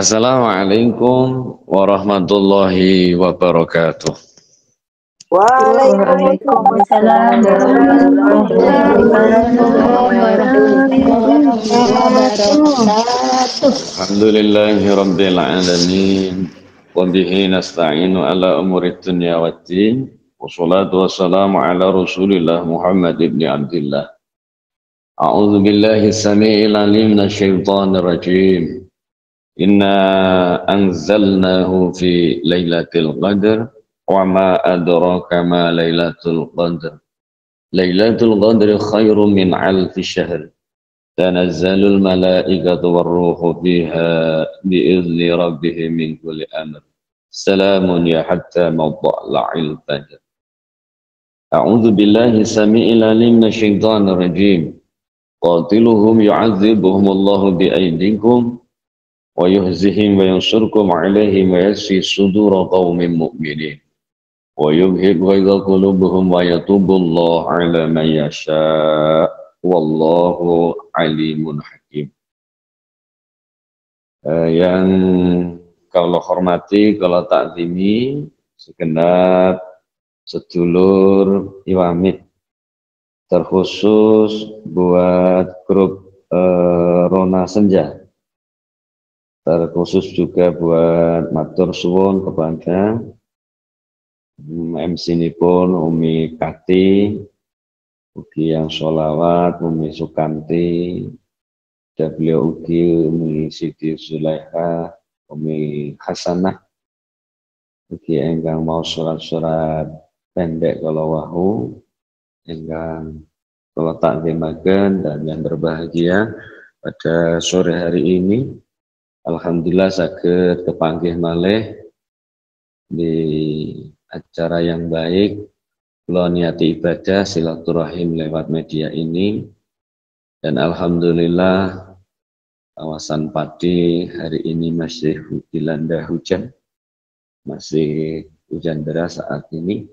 Assalamualaikum warahmatullahi wabarakatuh. Waalaikumsalam warahmatullahi wabarakatuh. Alhamdulillahi rabbil alamin. Wa bihi nasta'inu ala umuri dunya waddin. Wassalatu wassalamu ala Rasulillah Muhammad ibn Abdullah. A'udzu billahi samii'il 'aliim minasyaitonir rajiim. Inna anzalnahu fi lailatul qadr wa ma adraka ma lailatul qadr. Lailatul qadri khairum min alfi syahr. Tanazzalul malaikatu warruhu fiha bi'izni rabbihim min kulli amr. Salamun ya hatta matla'il fajr. A'udzu billahi samii'il 'aliim minasyaitonir rajim. Qatiluhum yu'adzibuhumullahu bi'aydikum wa yuhzihim wa yansurkum 'alaihim wa yashfi sudura qaumin mu'minin. Wa yubhid ghaidha qulubuhum wa yatubullahu 'ala man yasha'. Wallahu alimun hakim. Yang kalau hormati, kalau takzimi segenap sedulur Iwamid, terkhusus buat grup Rona Senja, terkhusus juga buat matur suwun kepada MC nipun Umi Kati, ugi yang sholawat Umi Sukanti, dan beliau ugi Umi Siti Zulaiha, Umi Hasanah, ugi enggang mau surat-surat pendek kalau wahu, enggang kalau tak dimakan, dan yang berbahagia pada sore hari ini, alhamdulillah saged kepanggih malih di acara yang baik. Kula niati ibadah silaturahim lewat media ini, dan alhamdulillah kawasan Pati hari ini masih dilanda hujan, masih hujan deras saat ini,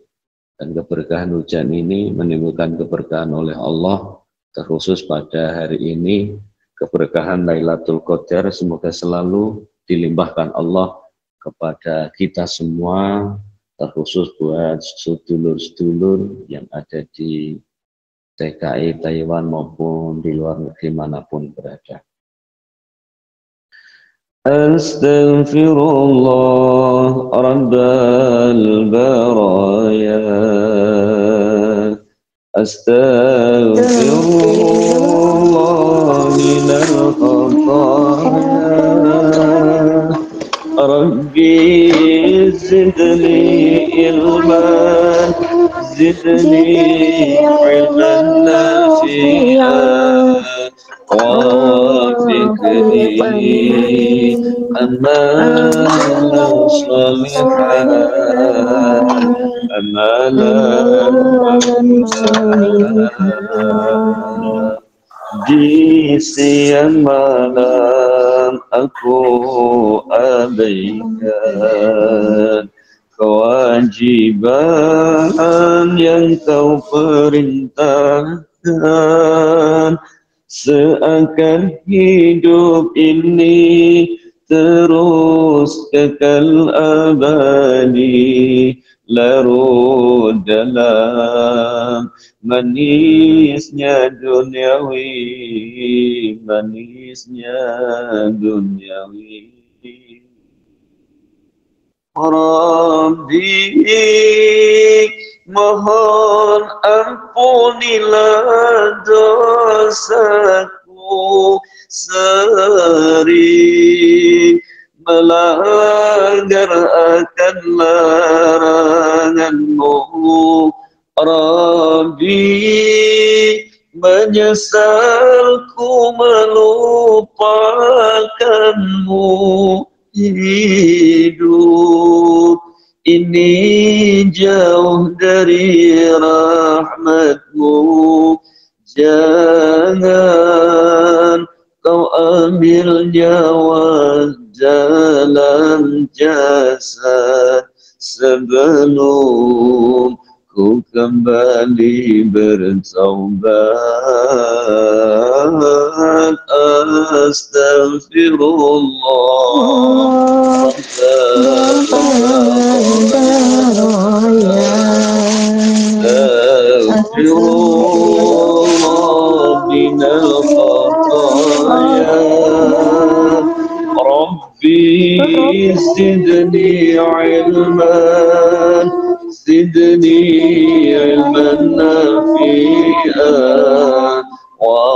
dan keberkahan hujan ini menimbulkan keberkahan oleh Allah, terkhusus pada hari ini keberkahan Lailatul Qadar semoga selalu dilimpahkan Allah kepada kita semua, terkhusus buat sedulur-sedulur yang ada di TKI Taiwan maupun di luar negeri manapun berada. Astaghfirullah Rabbal baraya. Astaghfirullah minal khataya. Rabbi zidni ilman, zidni ilman nafi'an, wafiqni amalan salihan, amalan salihan. Di siang malam aku abaikan kewajiban yang kau perintahkan, seakan hidup ini terus kekal abadi, larut dalam manisnya duniawi, manisnya duniawi. Rabbi, mohon ampunilah dosaku, sering melanggar akan laranganmu. Rabbi, menyesalku melupakanmu. Hidup ini jauh dari rahmatmu. Jangan kau ambil nyawa dalam jasad sebelum Ku kembali bertaubat, astagfirullah, astagfirullah minal khataya. Rabbi zidni ilman, zidni ilman nafi'an, wa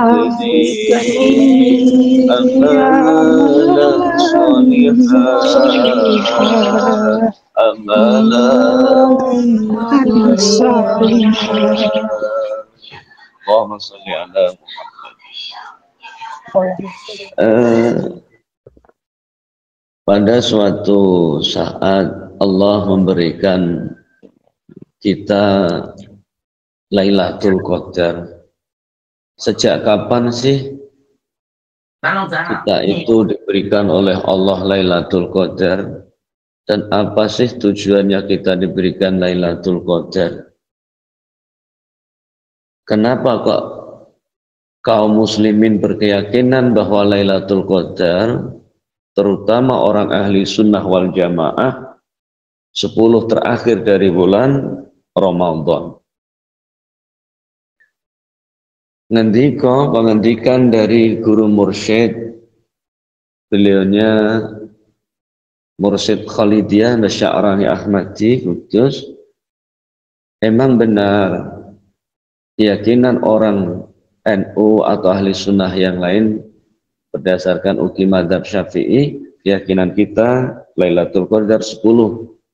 wafiqni amalan salihan, amalan salihan. Allahumma sholli ala Muhammad. Pada suatu saat Allah memberikan kita Lailatul Qadar. Sejak kapan sih kita itu diberikan oleh Allah Lailatul Qadar? Dan apa sih tujuannya kita diberikan Lailatul Qadar? Kenapa kok kaum muslimin berkeyakinan bahwa Lailatul Qadar, terutama orang ahli sunnah wal jamaah, 10 terakhir dari bulan Ramadan? Pengendikan dari guru mursyid, beliaunya Mursyid Khalidiyah Nasya'rani Ahmadi Kudus, emang benar keyakinan orang NU atau ahli sunnah yang lain berdasarkan ugi madhab Syafi'i, keyakinan kita Lailatul Qadar 10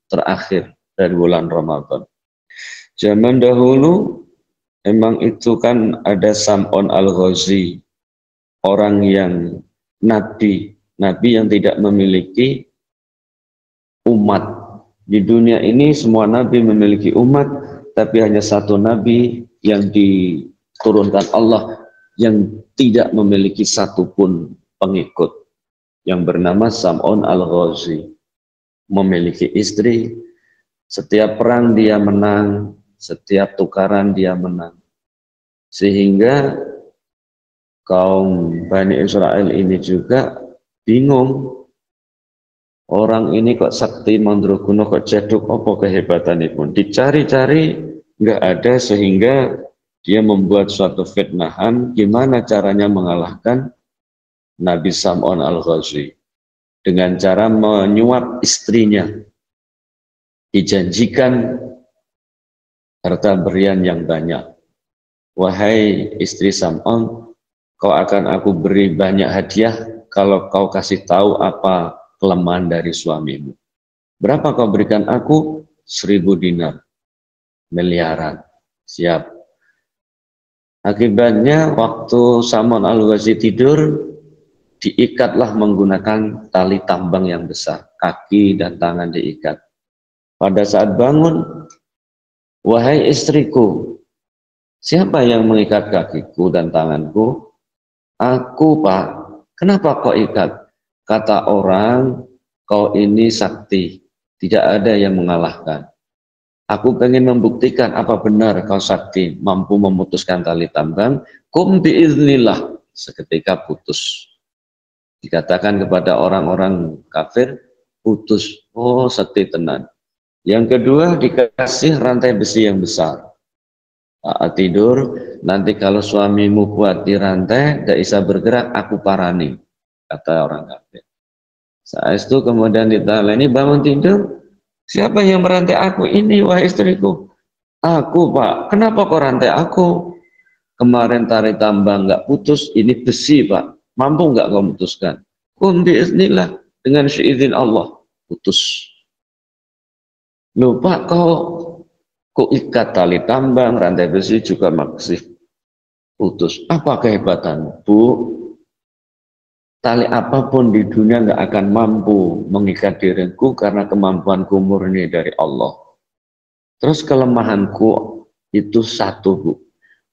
terakhir dari bulan Ramadan. Zaman dahulu emang itu kan ada Sam'un al-Ghazi, orang yang nabi yang tidak memiliki umat. Di dunia ini semua nabi memiliki umat, tapi hanya satu nabi yang diturunkan Allah yang tidak memiliki satupun pengikut, yang bernama Sam'un al-Ghazi. Memiliki istri, setiap perang dia menang, setiap tukaran dia menang. Sehingga kaum Bani Israel ini juga bingung. Orang ini kok sakti mandraguna, kok ceduk, apa kehebatannya pun. Dicari-cari, nggak ada, sehingga dia membuat suatu fitnahan, gimana caranya mengalahkan Nabi Sam'un al-Ghazi. Dengan cara menyuap istrinya. Dijanjikan harta berian yang banyak. Wahai istri Sam'un, kau akan aku beri banyak hadiah kalau kau kasih tahu apa kelemahan dari suamimu. Berapa kau berikan aku? 1000 dinar. Miliaran. Siap. Akibatnya waktu Sam'un al-Ghazi tidur, diikatlah menggunakan tali tambang yang besar. Kaki dan tangan diikat. Pada saat bangun, wahai istriku, siapa yang mengikat kakiku dan tanganku? Aku, Pak. Kenapa kau ikat? Kata orang, kau ini sakti, tidak ada yang mengalahkan. Aku pengen membuktikan apa benar kau sakti, mampu memutuskan tali tambang. Kum biiznillah, seketika putus. Dikatakan kepada orang-orang kafir, putus. Oh, sakti tenan. Yang kedua, dikasih rantai besi yang besar. Saat tidur, nanti kalau suamimu kuat di rantai, tidak bisa bergerak, aku parani. Kata orang kafir. Saat itu kemudian ditanya, ini bangun tidur, siapa yang merantai aku? Ini, wahai istriku. Aku, Pak. Kenapa kau rantai aku? Kemarin tali tambang nggak putus, ini besi, Pak. Mampu nggak kau putuskan? Biiznillah, dengan seizin Allah, putus. Lupa kau ikat tali tambang, rantai besi juga masih putus. Apa kehebatanmu, Bu? Tali apapun di dunia nggak akan mampu mengikat diriku karena kemampuanku murni dari Allah. Terus kelemahanku itu satu, Bu.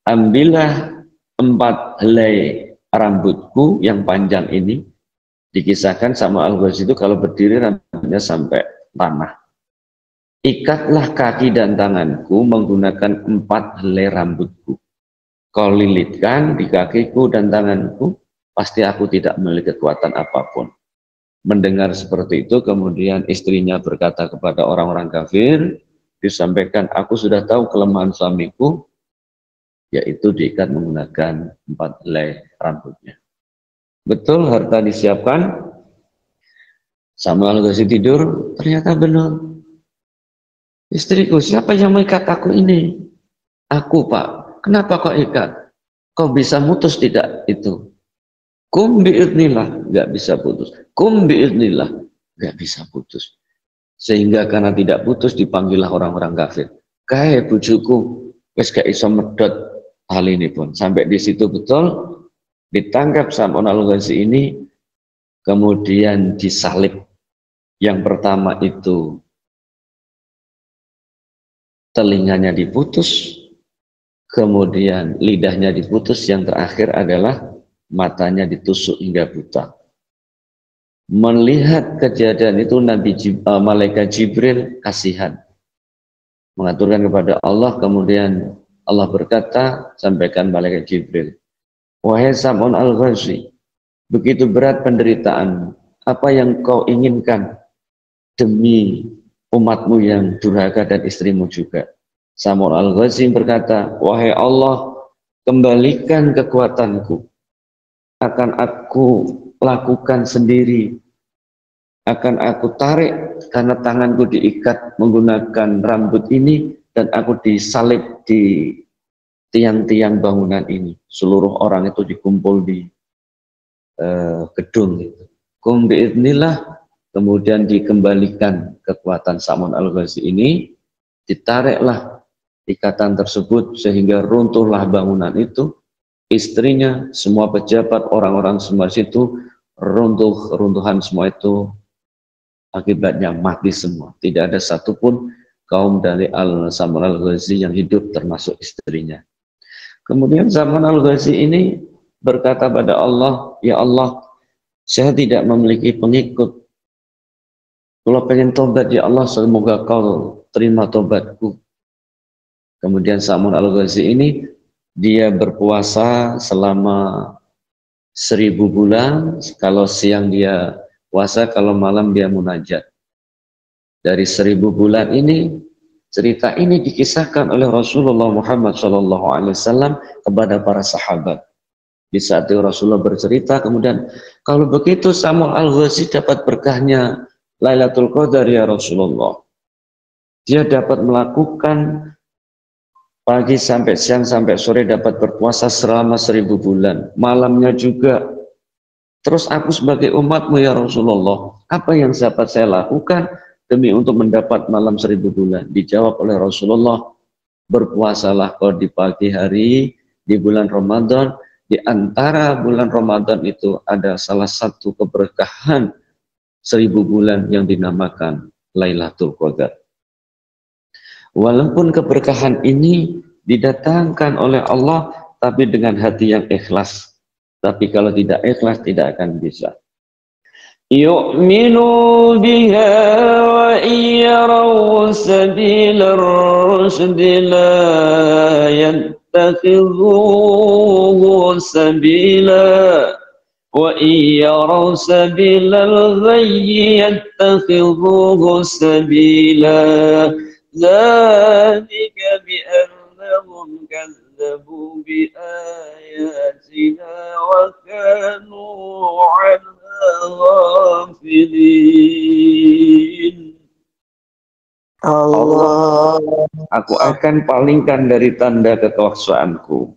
Ambillah 4 helai rambutku yang panjang ini. Dikisahkan sama Al-Ghazi itu kalau berdiri rambutnya sampai tanah. ikatlah kaki dan tanganku menggunakan 4 helai rambutku. Kau lilitkan di kakiku dan tanganku, pasti aku tidak memiliki kekuatan apapun. Mendengar seperti itu, kemudian istrinya berkata kepada orang-orang kafir, disampaikan, aku sudah tahu kelemahan suamiku, yaitu diikat menggunakan 4 helai rambutnya. Betul, harta disiapkan, Samuel kasih tidur, ternyata benar. Istriku, siapa yang mengikat aku ini? Aku, Pak. Kenapa kau ikat? Kau bisa mutus tidak itu? Kum bi'idnillah, nggak bisa putus. Kum bi'idnillah, nggak bisa putus. Sehingga karena tidak putus dipanggillah orang-orang kafir. Kae bujuku, wis gak iso medot hal ini pun. Sampai di situ betul ditangkap Sam'un al-Ghazi ini, kemudian disalib. Yang pertama itu telinganya diputus, kemudian lidahnya diputus, yang terakhir adalah matanya ditusuk hingga buta. Melihat kejadian itu Malaikat Jibril kasihan, mengaturkan kepada Allah, kemudian Allah berkata, sampaikan Malaikat Jibril, wahai Sam'un al-Ghazi, begitu berat penderitaan, apa yang kau inginkan demi umatmu yang durhaka dan istrimu juga. Sam'un al-Ghazi berkata, wahai Allah, kembalikan kekuatanku, akan aku lakukan sendiri, akan aku tarik karena tanganku diikat menggunakan rambut ini dan aku disalib di tiang-tiang bangunan ini. Seluruh orang itu dikumpul di gedung itu. Kum bi'idnillah, kemudian dikembalikan kekuatan Sam'un al-Ghazi ini, ditariklah ikatan tersebut sehingga runtuhlah bangunan itu, istrinya, semua pejabat, orang-orang semua situ runtuhan semua itu, akibatnya mati semua. Tidak ada satupun kaum dari Sam'un al-Ghazi yang hidup termasuk istrinya. Kemudian Sam'un al-Ghazi ini berkata pada Allah, ya Allah, saya tidak memiliki pengikut. Kalau pengen tobat, ya Allah, semoga kau terima tobatku. Kemudian Sam'un al-Ghazi ini, dia berpuasa selama 1000 bulan. Kalau siang dia puasa, kalau malam dia munajat. Dari 1000 bulan ini, cerita ini dikisahkan oleh Rasulullah Muhammad SAW kepada para sahabat. Di saat itu Rasulullah bercerita, kemudian, kalau begitu Sam'un al-Ghazi dapat berkahnya Lailatul Qadar ya Rasulullah. Dia dapat melakukan pagi sampai siang sampai sore, dapat berpuasa selama 1000 bulan. Malamnya juga. Terus aku sebagai umatmu ya Rasulullah, apa yang dapat saya lakukan demi untuk mendapat malam 1000 bulan? Dijawab oleh Rasulullah, berpuasalah kau di pagi hari di bulan Ramadan. Di antara bulan Ramadan itu ada salah satu keberkahan 1000 bulan yang dinamakan Lailatul Qadar. Walaupun keberkahan ini didatangkan oleh Allah, tapi dengan hati yang ikhlas. Tapi kalau tidak ikhlas, tidak akan bisa. Yu'minu biha wa iyaraw sabilar rusdi la yattakhidhuhu sabila wa iyaraw sabilal ghayyi yattakhidhuhu sabila. ذلك بأنهم كذبوا بآياتنا وكانوا عنها غافلين. Allah, aku akan palingkan dari tanda kekuasaanku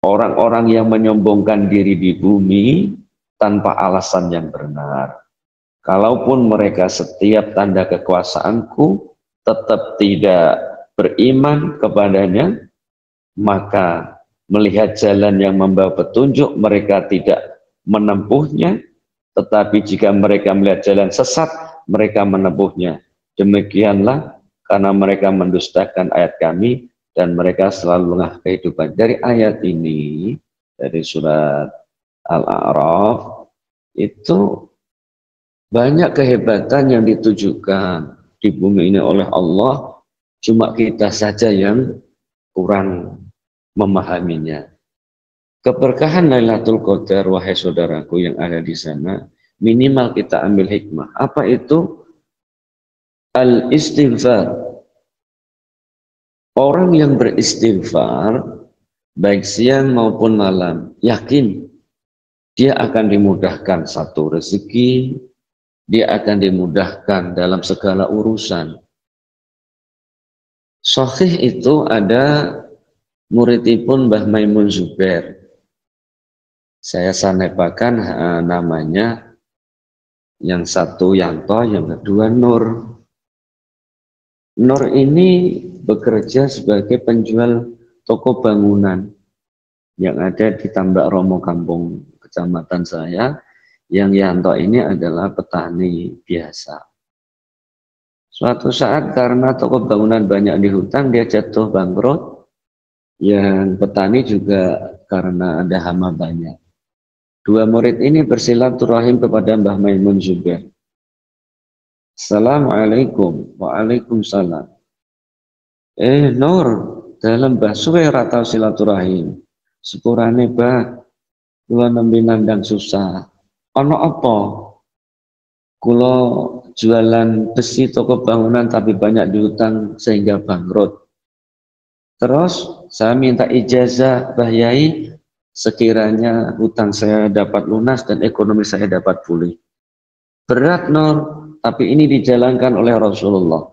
orang-orang yang menyombongkan diri di bumi tanpa alasan yang benar. Kalaupun mereka setiap tanda kekuasaanku tetap tidak beriman kepadanya, maka melihat jalan yang membawa petunjuk mereka tidak menempuhnya, tetapi jika mereka melihat jalan sesat, mereka menempuhnya. Demikianlah karena mereka mendustakan ayat kami dan mereka selalu lengah kehidupan. Dari ayat ini, dari surat Al-A'raf, itu banyak kehebatan yang ditujukan. di bumi ini oleh Allah, cuma kita saja yang kurang memahaminya. Keberkahan Lailatul Qadar, wahai saudaraku yang ada di sana, minimal kita ambil hikmah. Apa itu? Al-istighfar. Orang yang beristighfar, baik siang maupun malam, yakin dia akan dimudahkan satu rezeki, dia akan dimudahkan dalam segala urusan. Sahih itu ada muridipun Mbah Maimun Zubair. Saya sanepakan namanya, yang satu Yanto, yang kedua Nur. Nur ini bekerja sebagai penjual toko bangunan yang ada di Tambak Romo Kampung kecamatan saya. Yang Yanto ini adalah petani biasa. Suatu saat karena toko bangunan banyak dihutang, dia jatuh bangkrut. Yang petani juga karena ada hama banyak. Dua murid ini bersilaturahim kepada Mbah Maimun Zubair. Assalamualaikum. Waalaikumsalam. Nur, dalam basuwe ratau silaturahim. Sepurane bah, kula nembe nandang susah. Ono apa? Kula jualan besi toko bangunan tapi banyak diutang sehingga bangkrut. Terus saya minta ijazah Mbah Yai, sekiranya hutang saya dapat lunas dan ekonomi saya dapat pulih. Berat Nur, tapi ini dijalankan oleh Rasulullah.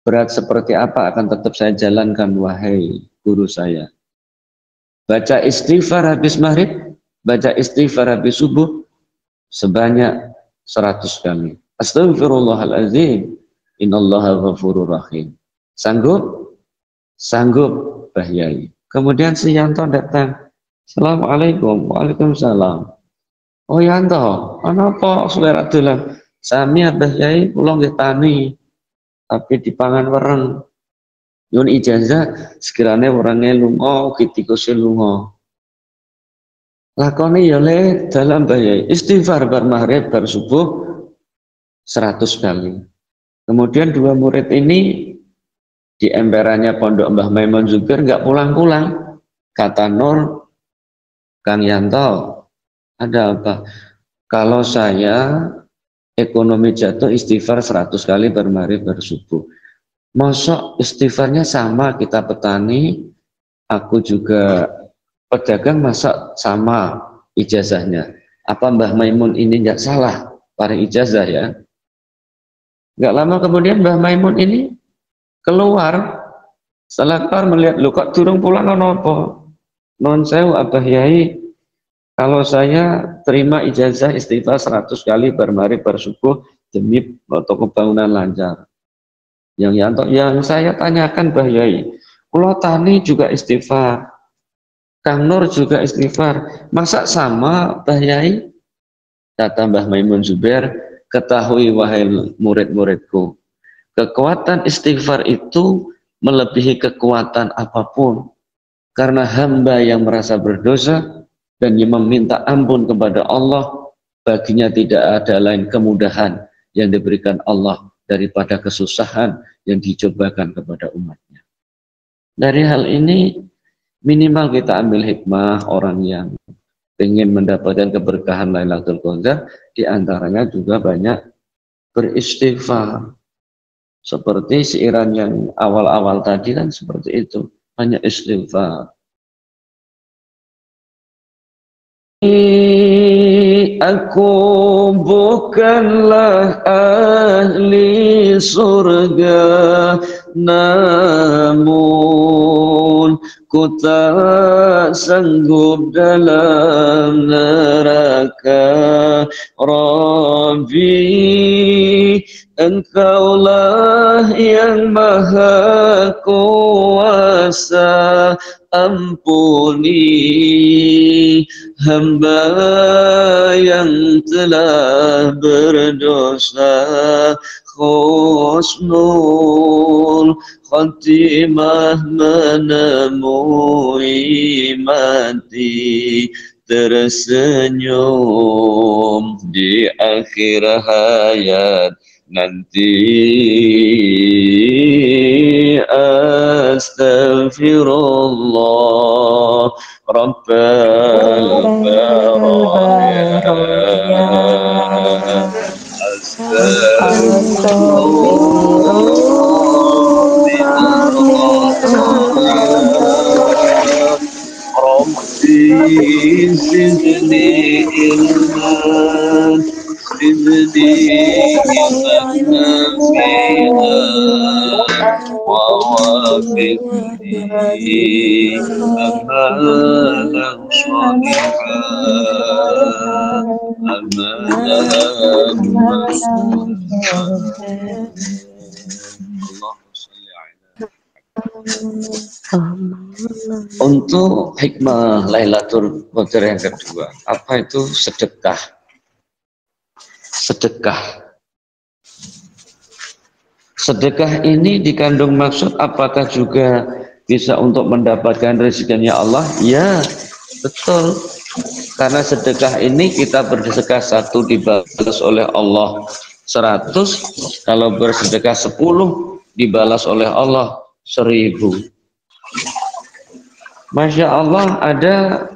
Berat seperti apa akan tetap saya jalankan, wahai guru saya. Baca istighfar habis maghrib, baca istighfar habis subuh sebanyak 100 kali. Astaghfirullahaladzim, innallaha ghafurur rahim. Sanggup? Sanggup, Mbah Yai. Kemudian si Yanto datang. Assalamualaikum. Waalaikumsalam. Oh Yanto, kenapa saudara dolan? Sami Mbah Yai kula nggih tani, tapi dipangan wereng. Nyuwun ijazah sekiranya orangnya lunga, kitikuse lunga. Lakoni ya le dalam Mbah Yai. Istighfar bar maghrib bar subuh 100 kali. Kemudian dua murid ini di emperannya pondok Mbah Maimun Zubair nggak pulang-pulang. Kata Nur, Kang Yanto, ada apa? Kalau saya ekonomi jatuh istighfar 100 kali bermari bersubuh. Masa istighfarnya sama, kita petani, aku juga pedagang, masa sama ijazahnya. Apa Mbah Maimun ini nggak salah paling ijazah ya? Nggak lama kemudian Mbah Maimun ini keluar. Setelah keluar melihat, lu kok durung pulang apa? Non sewu Abah Yai, kalau saya terima ijazah istighfar 100 kali bermari bersubuh demi toko bangunan lancar. Yang saya tanyakan Mbah Yai, kalau tani juga istighfar, Kang Nur juga istighfar, masa sama Mbah Yai? Kata Mbah Maimun Zubair, ketahui wahai murid-muridku, kekuatan istighfar itu melebihi kekuatan apapun. Karena hamba yang merasa berdosa dan yang meminta ampun kepada Allah, baginya tidak ada lain kemudahan yang diberikan Allah daripada kesusahan yang dicobakan kepada umatnya. Dari hal ini minimal kita ambil hikmah, orang yang ingin mendapatkan keberkahan Lailatul Qadar, diantaranya juga banyak beristighfar. Seperti siiran yang awal-awal tadi kan seperti itu, banyak istighfar. Aku bukanlah ahli surga, namun ku tak sanggup dalam neraka. Rabbi, Engkaulah yang maha kuasa, ampuni hamba yang telah berdosa. Husnul khatimah menemui mati, tersenyum di akhir hayat nanti astaghfirullah Rabbal baraya astaghfirullah Rabbi zidni ilman zidni ilman nafi'an wa wafiqni amalan shalihan amalan mas'ulan Allahumma sholli ala. Untuk hikmah Lailatul Qadar yang kedua, apa itu sedekah? Sedekah ini dikandung maksud apakah juga bisa untuk mendapatkan rezekinya Allah? Ya, betul. Karena sedekah ini kita bersedekah 1 dibalas oleh Allah 100, kalau bersedekah 10 dibalas oleh Allah 1000. Masya Allah, ada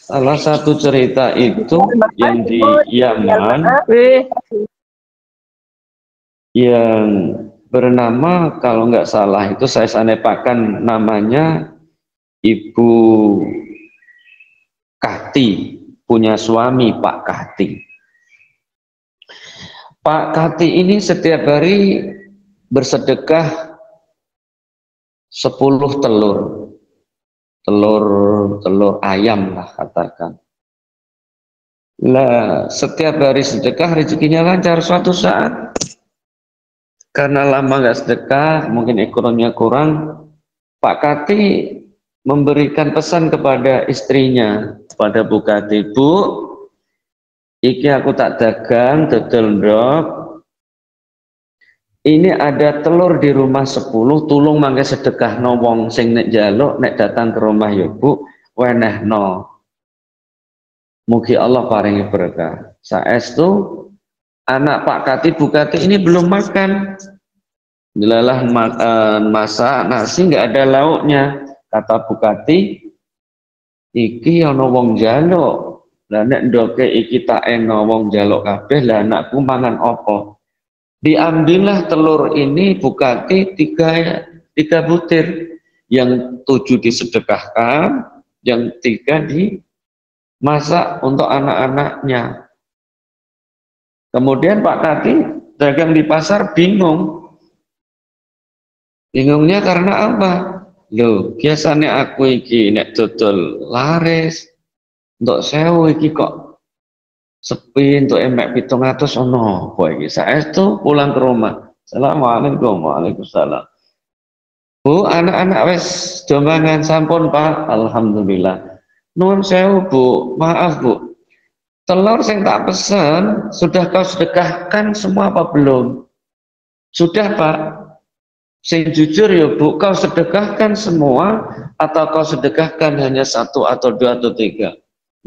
salah satu cerita itu yang di Yaman yang bernama, kalau nggak salah itu saya sanepakan namanya Ibu Kahti, punya suami Pak Kahti. Pak Kahti ini setiap hari bersedekah 10 telur ayam lah katakan. Lah setiap hari sedekah rezekinya lancar. Suatu saat karena lama nggak sedekah, mungkin ekonominya kurang, Pak Kati memberikan pesan kepada istrinya, kepada Bu Kati, Bu, iki aku tak dagang dodol ndok. Ini ada telur di rumah 10, tulung mangke sedekah no wong sing nek jaluk, nek datang ke rumah ya Bu, wenehno. Mugi Allah paringi berkah. Saestu anak Pak Kati, Bu Kati ini belum makan. Dilalah masak nasi nggak ada lauknya. Kata Bu Kati, iki ana wong jaluk. Lah nek ndoke iki tak eno wong jaluk kabeh, lah anakku mangan apa? Diambillah telur ini Bu Kati 3 butir, yang 7 disedekahkan, yang 3 dimasak untuk anak-anaknya. Kemudian Pak Kati dagang di pasar bingung. Bingungnya karena apa? Loh, biasanya aku iki nek dodol laris, untuk 1000 iki kok sepi, untuk emek 700 ono apa iki. Saestu pulang ke rumah. Assalamualaikum. Waalaikumsalam. Bu, anak-anak wes dombangan sampun Pak. Alhamdulillah. Nuwun sewu Bu, maaf Bu. Telur yang tak pesan sudah kau sedekahkan semua apa belum? Sudah Pak. Sing jujur ya Bu, kau sedekahkan semua atau kau sedekahkan hanya 1 atau 2 atau 3?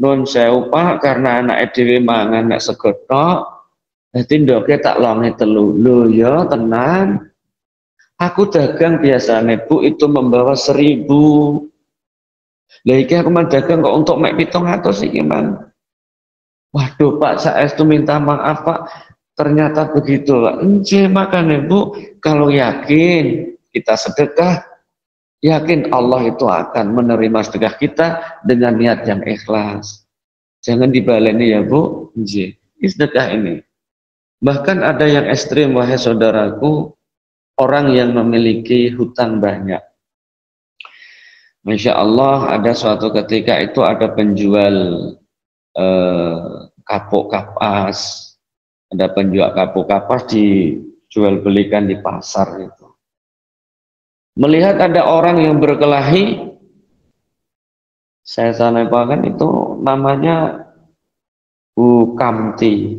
Nun sewu Pak, karena anak dhewe mangan nek sego tok, dadi ndoke tak longe telu. Lho ya tenang. Aku dagang biasanya Bu itu membawa 1000. Lah iki aku dagang kok untuk mek 700 iki man. Waduh Pak, saestu minta maaf Pak. Ternyata begitu Pak. Nggih makane Bu, kalau yakin kita sedekah, yakin Allah itu akan menerima sedekah kita dengan niat yang ikhlas. Jangan dibaleni ya Bu. Nggih, sedekah ini. Bahkan ada yang ekstrim wahai saudaraku, orang yang memiliki hutang banyak. Masya Allah, ada suatu ketika itu ada penjual kapuk kapas. Ada penjual kapuk kapas dijual belikan di pasar itu. Melihat ada orang yang berkelahi, saya sampaikan itu namanya Bu Kamti.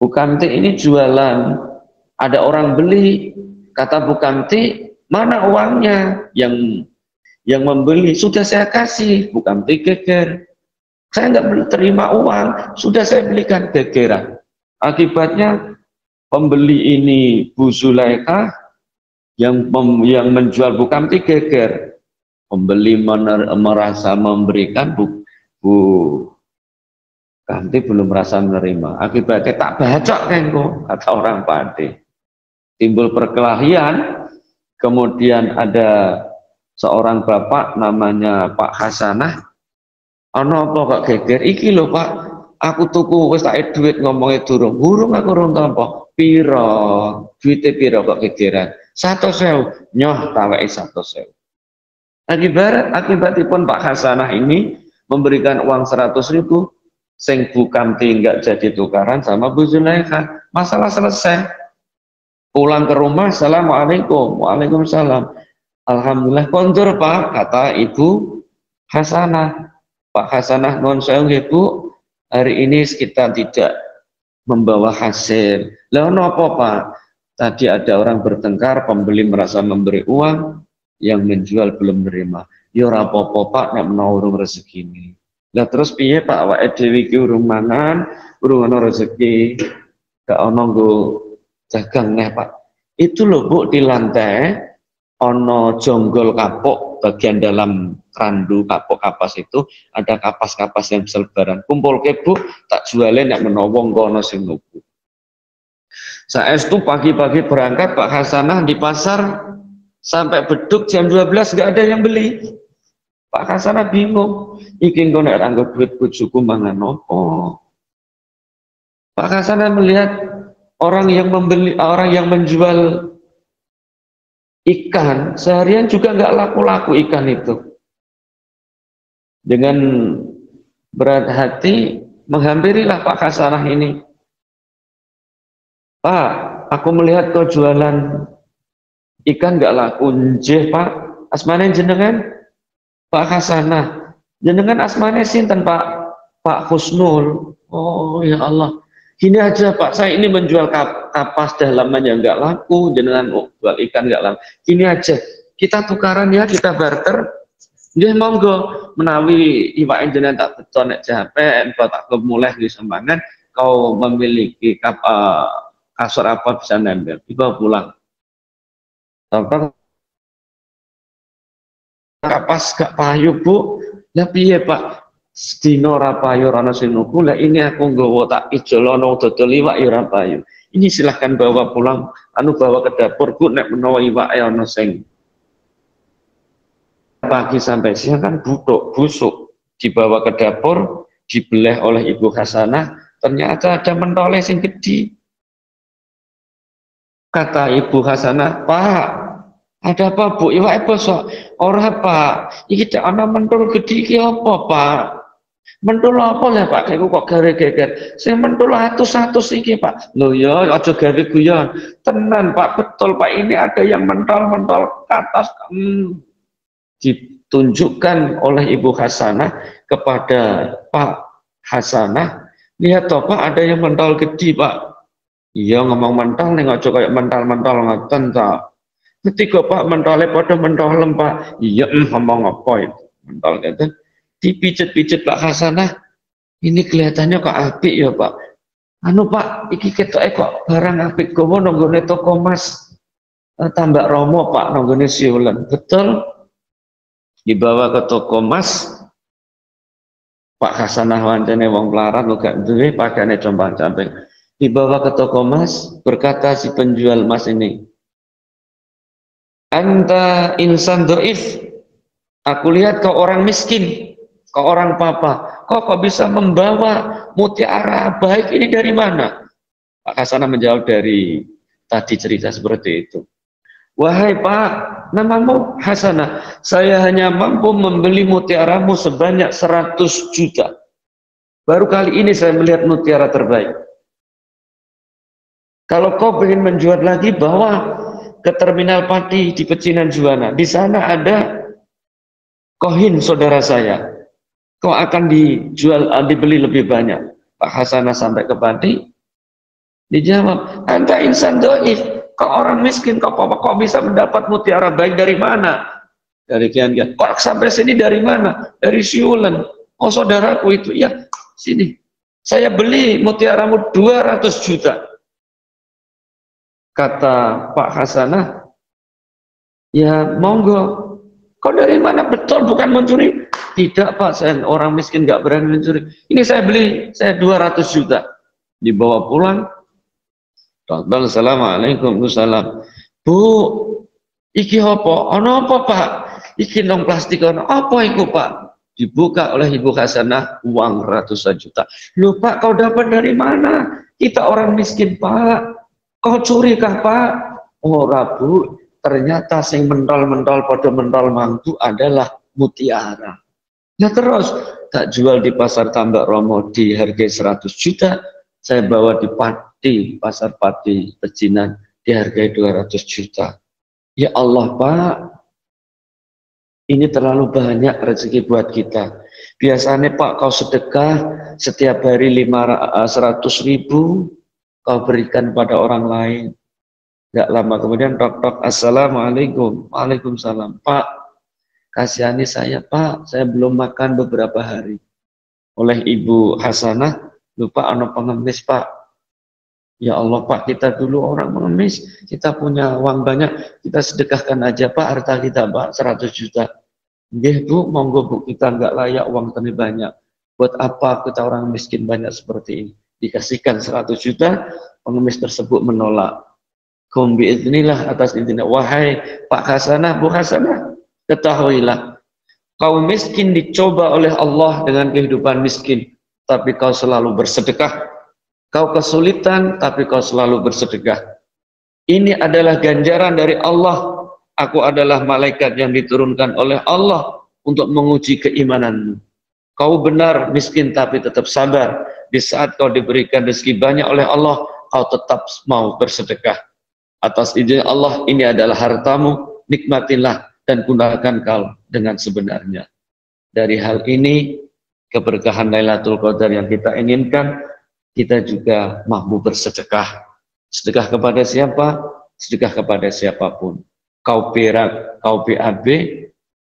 Bu Kamti ini jualan, ada orang beli, kata Bu Kamti, mana uangnya? Yang membeli sudah saya kasih. Bu Kamti geger, saya nggak terima uang, sudah saya belikan. Gegeran. Akibatnya pembeli ini Bu Zulaikha, yang menjual Bu Kamti geger. Pembeli merasa memberikan, Bu Kamti belum merasa menerima. Akibatnya tak bacok kengko, kata orang Pade. Timbul perkelahian, kemudian ada seorang bapak namanya Pak Hasanah. Ana apa kok geger? Iki lho Pak, aku tuku wis tak duit ngomongnya durung aku urung tampa. Piro? Duite piro kok gegeran? 100.000. Nyoh taweke 100.000. Akibatipun Pak Hasanah ini memberikan uang 100.000, sing Bu Kamti enggak jadi tukaran sama Bu Zulaikha. Masalah selesai. Pulang ke rumah, Assalamualaikum. Waalaikumsalam. Alhamdulillah kondur Pak, kata Ibu Hasanah. Pak Hasanah, non sewu nggih Bu, hari ini kita tidak membawa hasil. Lah napa Pak? Tadi ada orang bertengkar, pembeli merasa memberi uang, yang menjual belum menerima. Ya ora apa-apa Pak, nek menawa urung rezekine. Lah terus piye Pak, awake dhewe iki urung mangan, urung ana rezeki, gak ana nggo dagang neh Pak. Itu lho Bu, di lantai ono jonggol kapok, bagian dalam randu kapok kapas itu ada kapas-kapas yang selebaran. Kumpul ke Bu, tak jualin nek menawa engko ana sing nuku. Saestu pagi-pagi berangkat Pak Hasanah di pasar sampai beduk jam 12 nggak ada yang beli. Pak Hasanah bingung, iki engko nek anggap duit bojoku mangan opo. Pak Hasanah melihat orang yang membeli, orang yang menjual ikan seharian juga nggak laku-laku ikan itu. Dengan berat hati menghampirilah Pak Hasanah ini. Pak, aku melihat kau jualan ikan nggak laku. Nggih Pak, asmane jenengan? Pak Hasanah. Jenengan asmane sinten Pak? Pak Husnul. Oh ya Allah. Gini aja Pak, saya ini menjual kapas dalaman yang nggak laku, jenengan jual ikan nggak laku. Gini aja, kita tukaran ya, kita barter. Dia monggo menawi iwak jenengan tak beton nek jape, engko tak mulai di sembangan, kau memiliki kasur apa bisa nempel, dibawa pulang. Apa kapas gak payu Bu? Lah piye Pak? Sedina ora payu ana sing nuku, lah ini aku nggawa tak ijolono dodol iwak ya ora payu. Ini silahkan bawa pulang, bawa ke dapur Bu, nek menawa iwake ana sing pagi sampai siang kan busuk, dibawa ke dapur, dibeleh oleh Ibu Hasanah, ternyata ada mentole sing gede. Kata Ibu Hasanah, Pak, ada apa Bu? Iwake bosok. Ora Pak, iki ana mentul gede iki apa Pak? Mentul apa lah Pak? Kayak kok gare-geger. Sing mentul atus-atus iki Pak. Loh ya, aja gawe guyon. Tenan Pak, betul Pak, ini ada yang mentol-mentol ke atas. Ditunjukkan oleh Ibu Hasanah kepada Pak Hasanah, lihat toh Pak, ada yang mentol gede Pak. Iya ngomong mentol nih, aja kayak mentol-mentol ngoten ta. Ketika Pak mentole pada mentolem Pak. Iya ngomong apa itu? Mentol gitu. Dipijet-pijet Pak Hasanah, ini kelihatannya kok apik ya Pak. Anu Pak, iki ketoke kok barang apik gowo nonggone toko Mas Tambak Romo Pak, nonggone siulen. Betul. Dibawa ke toko Mas. Pak Hasanah wancane wong pelarat lo gak duwe padane compang-camping. Dibawa ke toko Mas, berkata si penjual Mas ini, Anta insan doif, aku lihat kau orang miskin, kau orang papa, kok bisa membawa mutiara baik ini dari mana? Pak Hasanah menjawab, dari tadi cerita seperti itu. Wahai Pak, namamu Hasanah, saya hanya mampu membeli mutiaramu sebanyak 100 juta. Baru kali ini saya melihat mutiara terbaik. Kalau kau ingin menjual lagi, bawa ke terminal Pati di Pecinan Juwana. Di sana ada kohin saudara saya. Kau akan dijual, dibeli lebih banyak. Pak Hasanah sampai ke Pati, dijawab, Anta insan doif, kau orang miskin, kok bisa mendapat mutiara baik dari mana? Dari kian-kian. Kok sampai sini dari mana? Dari siulan. Oh saudaraku itu, ya sini. Saya beli mutiaramu 200 juta. Kata Pak Hasanah, ya monggo. Kau dari mana? Betul bukan mencuri. Tidak Pak, saya orang miskin nggak berani mencuri. Ini saya beli, saya 200 juta. Dibawa pulang. Bang, assalamualaikum, salam. Bu, iki apa? Ono apa Pak? Iki nong plastik ono apa iku Pak? Dibuka oleh Ibu Hasanah uang ratusan juta. Loh Pak, kau dapat dari mana? Kita orang miskin Pak. Kau curi kah Pak? Oh Rabu, ternyata sing mentol-mentol pada mentol mangku adalah mutiara. Ya terus tak jual di pasar Tambak Romo di harga 100 juta, saya bawa di Pati, pasar Pati Pecinan dihargai 200 juta. Ya Allah Pak, ini terlalu banyak rezeki buat kita. Biasanya Pak kau sedekah setiap hari 100.000 kau berikan pada orang lain. Gak lama kemudian tok-tok, assalamualaikum, waalaikumsalam. Pak, kasihani saya Pak, saya belum makan beberapa hari. Oleh Ibu Hasanah, lupa anak pengemis Pak. Ya Allah Pak, kita dulu orang pengemis, kita punya uang banyak, kita sedekahkan aja Pak harta kita Pak, 100 juta. Nggih Bu, monggo Bu, kita nggak layak uang tani banyak. Buat apa kita orang miskin banyak seperti ini? Dikasihkan 100 juta, pengemis tersebut menolak. Kumbi inilah atas intinya, wahai Pak Hasanah, Bu Hasanah, ketahuilah, kau miskin dicoba oleh Allah dengan kehidupan miskin, tapi kau selalu bersedekah. Kau kesulitan, tapi kau selalu bersedekah. Ini adalah ganjaran dari Allah. Aku adalah malaikat yang diturunkan oleh Allah untuk menguji keimananmu. Kau benar miskin, tapi tetap sabar. Di saat kau diberikan rezeki banyak oleh Allah, kau tetap mau bersedekah. Atas izin Allah, ini adalah hartamu, nikmatilah dan gunakan kau dengan sebenarnya. Dari hal ini, keberkahan Lailatul Qadar yang kita inginkan, kita juga mampu bersedekah. Sedekah kepada siapa? Sedekah kepada siapapun. Kau perak, kau BAB,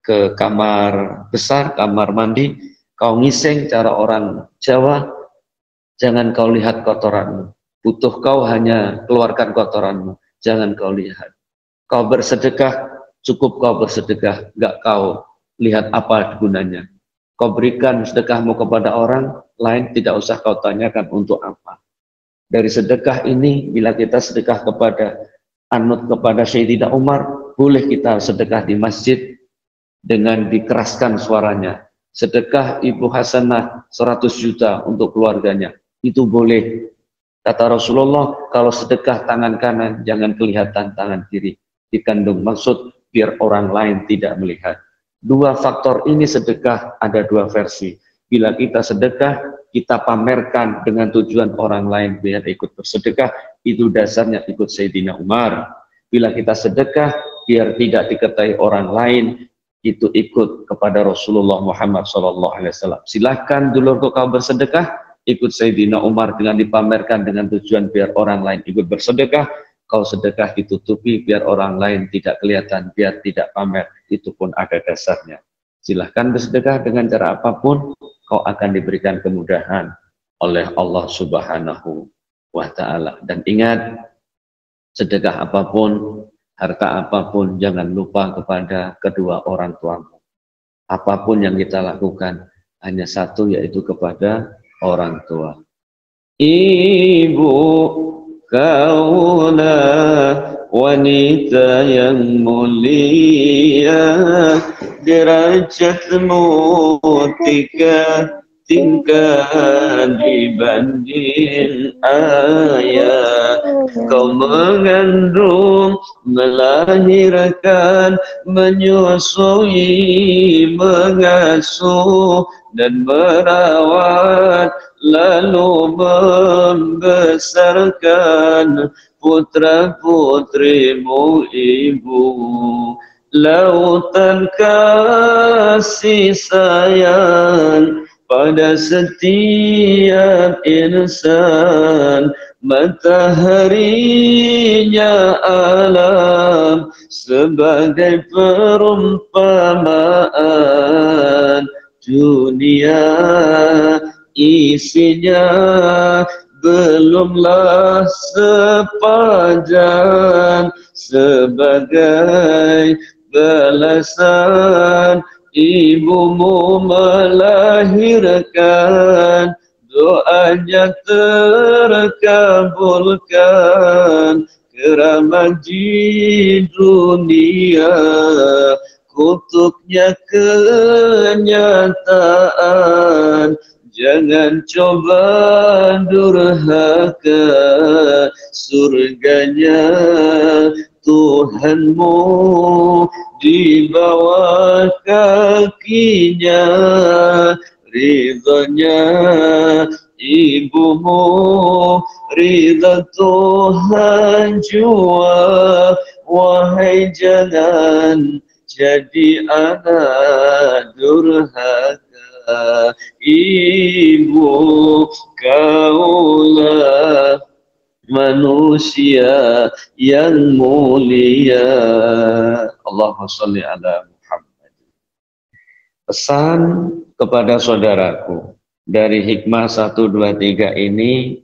ke kamar besar, kamar mandi, kau ngiseng cara orang Jawa, jangan kau lihat kotoranmu. Butuh kau hanya keluarkan kotoranmu. Jangan kau lihat. Kau bersedekah, cukup kau bersedekah, enggak kau lihat apa gunanya. Kau berikan sedekahmu kepada orang lain, tidak usah kau tanyakan untuk apa. Dari sedekah ini, bila kita sedekah kepada anut kepada Sayyidina Umar, boleh kita sedekah di masjid dengan dikeraskan suaranya. Sedekah Ibu Hasanah 100 juta untuk keluarganya, itu boleh. Kata Rasulullah, kalau sedekah tangan kanan, jangan kelihatan tangan kiri. Dikandung maksud, biar orang lain tidak melihat. Dua faktor ini sedekah, ada dua versi. Bila kita sedekah, kita pamerkan dengan tujuan orang lain biar ikut bersedekah, itu dasarnya ikut Sayyidina Umar. Bila kita sedekah, biar tidak diketahui orang lain, itu ikut kepada Rasulullah Muhammad SAW. Silahkan dulu kau bersedekah, ikut Sayyidina Umar dengan dipamerkan dengan tujuan biar orang lain ikut bersedekah. Kau sedekah ditutupi biar orang lain tidak kelihatan, biar tidak pamer, itu pun ada dasarnya. Silahkan bersedekah dengan cara apapun, kau akan diberikan kemudahan oleh Allah Subhanahu wa Ta'ala. Dan ingat, sedekah apapun, harta apapun, jangan lupa kepada kedua orang tuamu. Apapun yang kita lakukan, hanya satu, yaitu kepada orang tua. Ibu, kaulah wanita yang mulia, derajatmu tingkat dibanding ayah. Kau mengandung, melahirkan, menyusui, mengasuh dan merawat, lalu membesarkan putra-putrimu ibu. Lautan kasih sayang pada setiap insan, mataharinya alam sebagai perumpamaan. Dunia isinya belumlah sepadan sebagai balasan ibumu melahirkan, doanya terkabulkan, keramat di dunia, kutuknya kenyataan. Jangan coba durhaka, surganya Tuhanmu di bawah kakinya, ridhonya ibumu, ridha Tuhan jua. Wahai jangan jadi anak durhaka, ibu kaulah manusia yang mulia. Allahumma sholli ala Muhammad. Pesan kepada saudaraku dari hikmah 1, 2, 3 ini,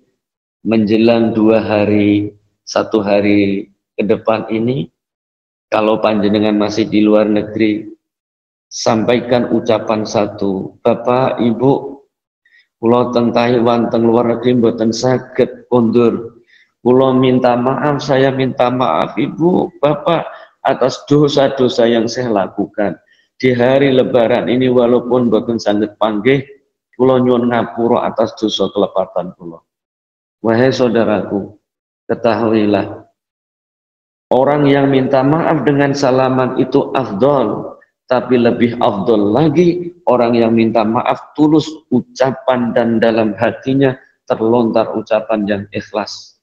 menjelang 2 hari, 1 hari ke depan ini, kalau panjenengan masih di luar negeri, sampaikan ucapan 1, Bapak, Ibu, kula teng Taiwan, teng luar negeri mboten saged kondur. Kula minta maaf, saya minta maaf Ibu, Bapak, atas dosa-dosa yang saya lakukan. Di hari lebaran ini walaupun mboten saged panggih, kula nyuwun ngapura atas dosa kelepatan kula. Wahai saudaraku, ketahuilah, orang yang minta maaf dengan salaman itu afdol, tapi lebih afdol lagi orang yang minta maaf tulus ucapan dan dalam hatinya terlontar ucapan yang ikhlas.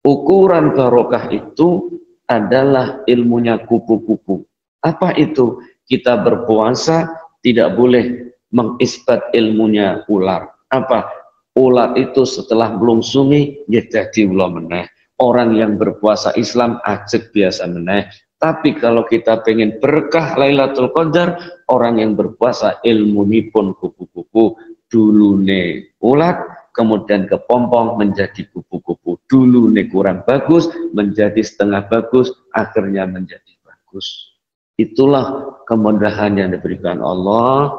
Ukuran barokah itu adalah ilmunya kupu-kupu. Apa itu? Kita berpuasa tidak boleh mengisbat ilmunya ular. Apa? Ular itu setelah melungsungi ya jadi ulah meneh. Orang yang berpuasa Islam ajek biasa meneh. Tapi kalau kita pengen berkah Lailatul Qadar, orang yang berpuasa ilmu pun kupu-kupu, dulune ulat, kemudian kepompong menjadi kupu-kupu. Dulune kurang bagus, menjadi setengah bagus, akhirnya menjadi bagus. Itulah kemudahan yang diberikan Allah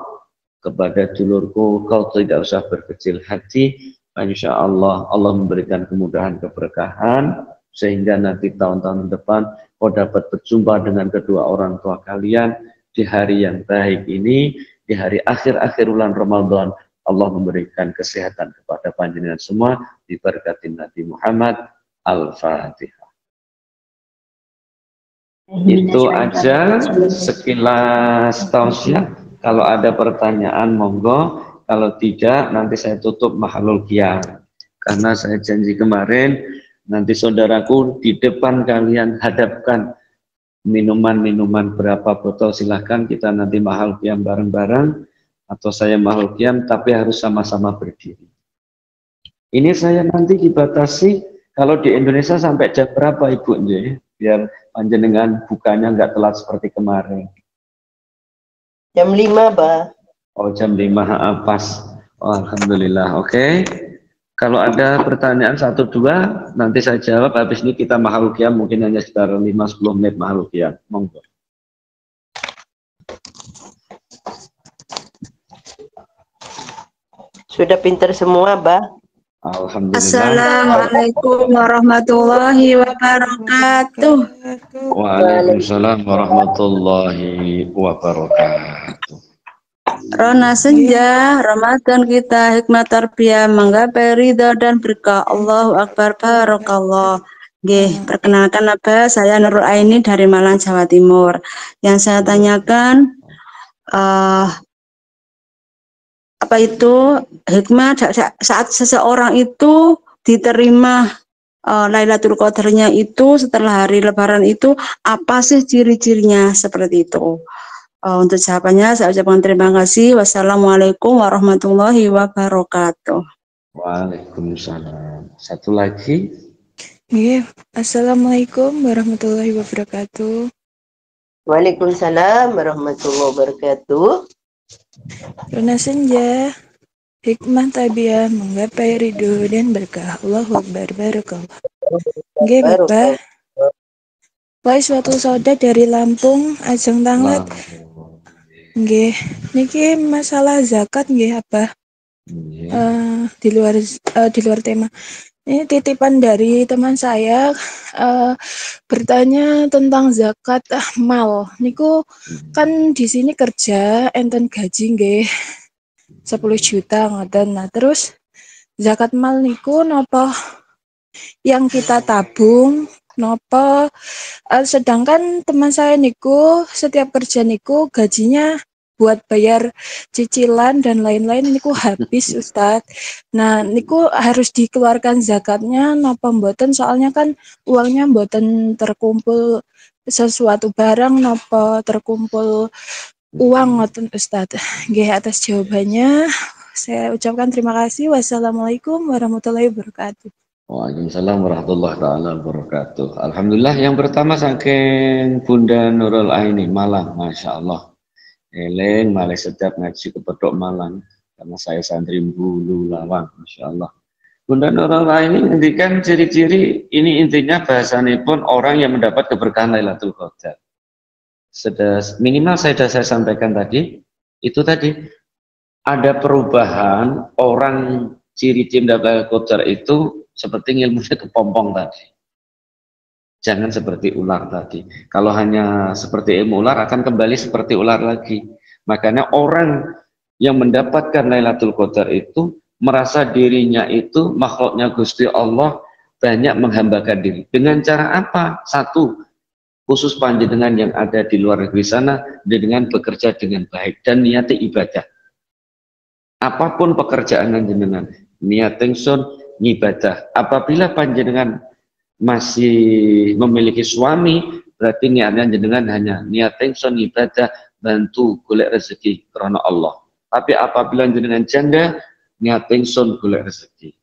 kepada dulurku. Kau tidak usah berkecil hati, insya Allah Allah memberikan kemudahan, keberkahan, sehingga nanti tahun-tahun depan kau dapat berjumpa dengan kedua orang tua kalian di hari yang baik ini, di hari akhir-akhir bulan Ramadan. Allah memberikan kesehatan kepada panjenengan semua, diberkati Nabi Muhammad. Al-Fatihah. Itu aja sekilas tausiah. Kalau ada pertanyaan monggo, kalau tidak nanti saya tutup mahalul qiyam. Karena saya janji kemarin, nanti saudaraku di depan kalian hadapkan minuman-minuman berapa botol, silahkan kita nanti mahal qiyam bareng-bareng, atau saya mahal qiyam tapi harus sama-sama berdiri. Ini saya nanti dibatasi kalau di Indonesia sampai jam berapa Ibu Nje? Biar panjenengan bukanya nggak telat seperti kemarin. Jam 5, Pak. Oh, jam 5 pas. Oh, alhamdulillah. Oke. Kalau ada pertanyaan 1-2 nanti saya jawab. Habis ini kita mahal qiyam mungkin hanya sekitar 5-10 menit mahal qiyam. Monggo. Sudah pintar semua, Pak. Alhamdulillah. Assalamualaikum warahmatullahi wabarakatuh. Waalaikumsalam warahmatullahi wabarakatuh. Rona senja, Ramadan kita hikmat tarbiyah menggapai ridha dan berkah. Allahu Akbar, barakallah. Nggih, perkenalkan Abah, saya Nurul Aini dari Malang, Jawa Timur. Yang saya tanyakan, apa itu hikmah saat seseorang itu diterima Lailatul Qadarnya itu setelah hari Lebaran itu, apa sih ciri-cirinya seperti itu? Untuk jawabannya saya ucapkan terima kasih. Wassalamualaikum warahmatullahi wabarakatuh. Waalaikumsalam. Satu lagi. Iya, Assalamualaikum warahmatullahi wabarakatuh. Waalaikumsalam warahmatullahi wabarakatuh. Rona senja. hikmah tabiah menggapai ridho dan berkah. Allahu Akbar. Barakallah. Nggih, Bapak. Wah, suatu saudara dari Lampung, Ajeng Tanget. Nggih, niki masalah zakat nggih, Abah. Di luar tema. Ini titipan dari teman saya bertanya tentang zakat mal. Niku kan di sini kerja enten gaji nggih 10 juta ngoten. Nah, terus zakat mal niku napa yang kita tabung napa sedangkan teman saya niku setiap kerja niku gajinya buat bayar cicilan dan lain-lain niku habis Ustadz. Nah, niku harus dikeluarkan zakatnya napa mboten soalnya kan uangnya mboten terkumpul sesuatu barang napa terkumpul uang ngoten Ustadz. Nggih, atas jawabannya saya ucapkan terima kasih. Wassalamualaikum warahmatullahi wabarakatuh. Waalaikumsalam warahmatullahi wabarakatuh. Alhamdulillah, yang pertama saking Bunda Nurul Aini Malang, Masya Allah. Eleng malah setiap ngaji ke Pedok Malang karena saya santri Bulu Lawang, Masya Allah. Bunda Nurul Aini ngendikan ciri-ciri ini, intinya bahasanya pun orang yang mendapat keberkahan Lailatul Qadar. Minimal saya sampaikan tadi, itu tadi ada perubahan orang ciri-ciri Lailatul Qadar itu seperti ilmunya kepompong tadi. Jangan seperti ular tadi. Kalau hanya seperti ilmu ular akan kembali seperti ular lagi. Makanya orang yang mendapatkan Lailatul Qadar itu merasa dirinya itu makhluknya Gusti Allah, banyak menghambakan diri. Dengan cara apa? Satu, khusus panjenengan yang ada di luar negeri sana dengan bekerja dengan baik dan niati ibadah. Apapun pekerjaan panjenengan, niat ingsun ngibadah. Apabila panjenengan masih memiliki suami, berarti niatnya jenengan hanya niat ingsun ibadah, bantu golek rezeki karena Allah. Tapi apabila jenengan janda, niat ingsun golek rezeki.